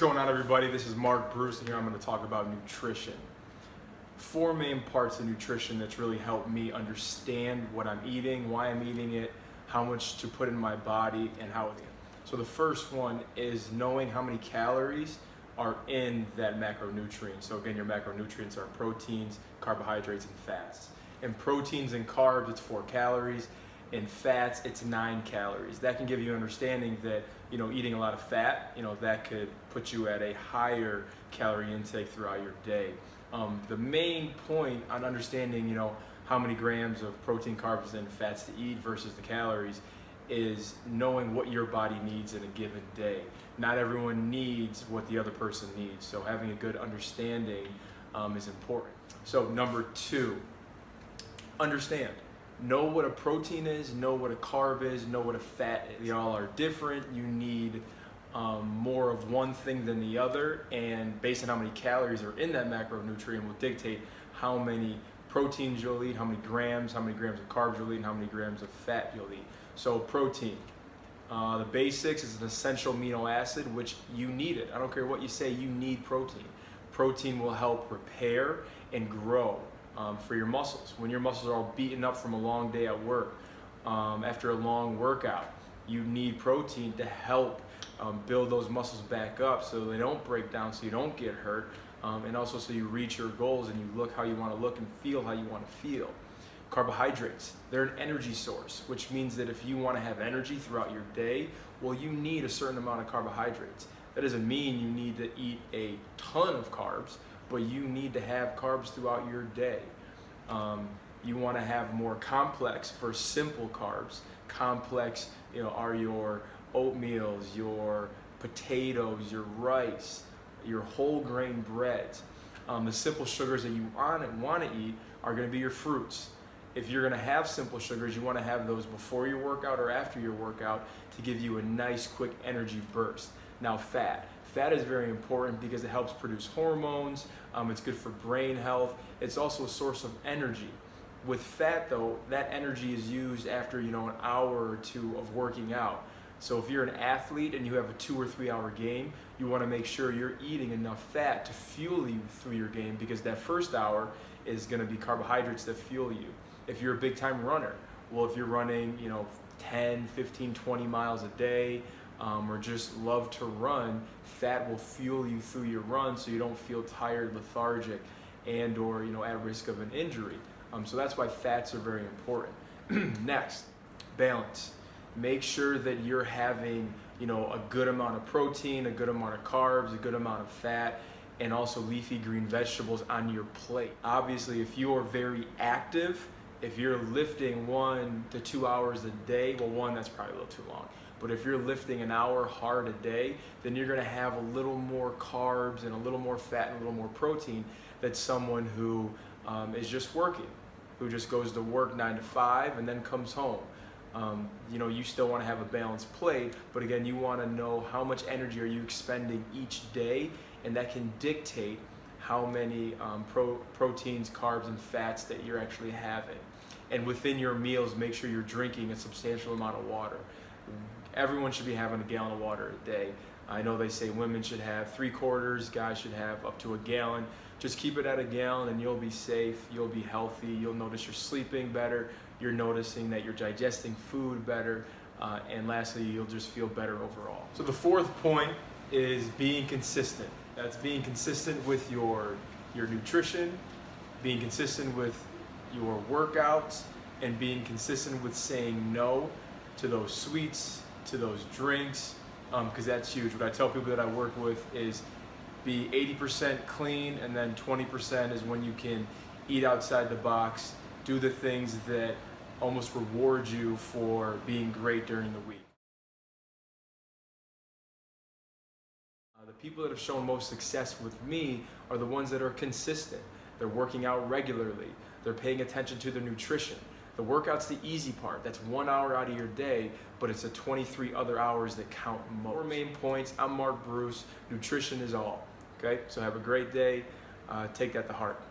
going on, everybody? This is Mark Bruce, and here I'm going to talk about nutrition. Four main parts of nutrition that's really helped me understand what I'm eating, why I'm eating it, how much to put in my body, and how it's. So the first one is knowing how many calories are in that macronutrient. So again, your macronutrients are proteins, carbohydrates, and fats. In proteins and carbs, it's 4 calories. In fats, it's 9 calories. That can give you an understanding that, eating a lot of fat, that could put you at a higher calorie intake throughout your day. The main point on understanding, how many grams of protein, carbs, and fats to eat versus the calories is knowing what your body needs in a given day. Not everyone needs what the other person needs, so having a good understanding is important. So number 2, understand. Know what a protein is, know what a carb is, know what a fat is. They all are different. You need more of one thing than the other, and based on how many calories are in that macronutrient will dictate how many proteins you'll eat, how many grams of carbs you'll eat, and how many grams of fat you'll eat. So protein, the basics is an essential amino acid, which you need it. I don't care what you say, you need protein. Protein will help repair and grow for your muscles. When your muscles are all beaten up from a long day at work, after a long workout, you need protein to help build those muscles back up so they don't break down, so you don't get hurt, and also so you reach your goals and you look how you want to look and feel how you want to feel. Carbohydrates, they're an energy source, which means that if you want to have energy throughout your day, well, you need a certain amount of carbohydrates. That doesn't mean you need to eat a ton of carbs, but you need to have carbs throughout your day. You want to have more complex versus simple carbs. Complex, are your oatmeals, your potatoes, your rice, your whole grain breads. The simple sugars that you want to eat are going to be your fruits. If you're going to have simple sugars, you want to have those before your workout or after your workout to give you a nice quick energy burst. Now fat. Fat is very important because it helps produce hormones, it's good for brain health, it's also a source of energy. With fat though, that energy is used after an hour or 2 of working out. So if you're an athlete and you have a 2 or 3 hour game, you want to make sure you're eating enough fat to fuel you through your game, because that first hour is going to be carbohydrates that fuel you. If you're a big time runner, well, if you're running 10, 15, 20 miles a day, or just love to run, fat will fuel you through your run so you don't feel tired, lethargic, and or at risk of an injury. So that's why fats are very important. Next, balance. Make sure that you're having a good amount of protein, a good amount of carbs, a good amount of fat, and also leafy green vegetables on your plate. Obviously, if you are very active, if you're lifting 1 to 2 hours a day, well, 1, that's probably a little too long. But if you're lifting an hour hard a day, then you're gonna have a little more carbs and a little more fat and a little more protein than someone who is just working, who just goes to work 9 to 5 and then comes home. You still wanna have a balanced plate, but again, you wanna know how much energy are you expending each day, and that can dictate how many proteins, carbs, and fats that you're actually having. And within your meals, make sure you're drinking a substantial amount of water. Everyone should be having a gallon of water a day. I know they say women should have 3/4, guys should have up to a gallon. Just keep it at a gallon and you'll be safe, you'll be healthy, you'll notice you're sleeping better, you're noticing that you're digesting food better, and lastly, you'll just feel better overall. So the 4th point is being consistent. That's being consistent with your nutrition, being consistent with your workouts, and being consistent with saying no to those sweets, to those drinks, because that's huge. What I tell people that I work with is be 80% clean, and then 20% is when you can eat outside the box, do the things that almost reward you for being great during the week. The people that have shown most success with me are the ones that are consistent. They're working out regularly. They're paying attention to their nutrition. The workout's the easy part. That's 1 hour out of your day, but it's the 23 other hours that count most. 4 main points. I'm Mark Bruce. Nutrition is all. Okay? So have a great day. Take that to heart.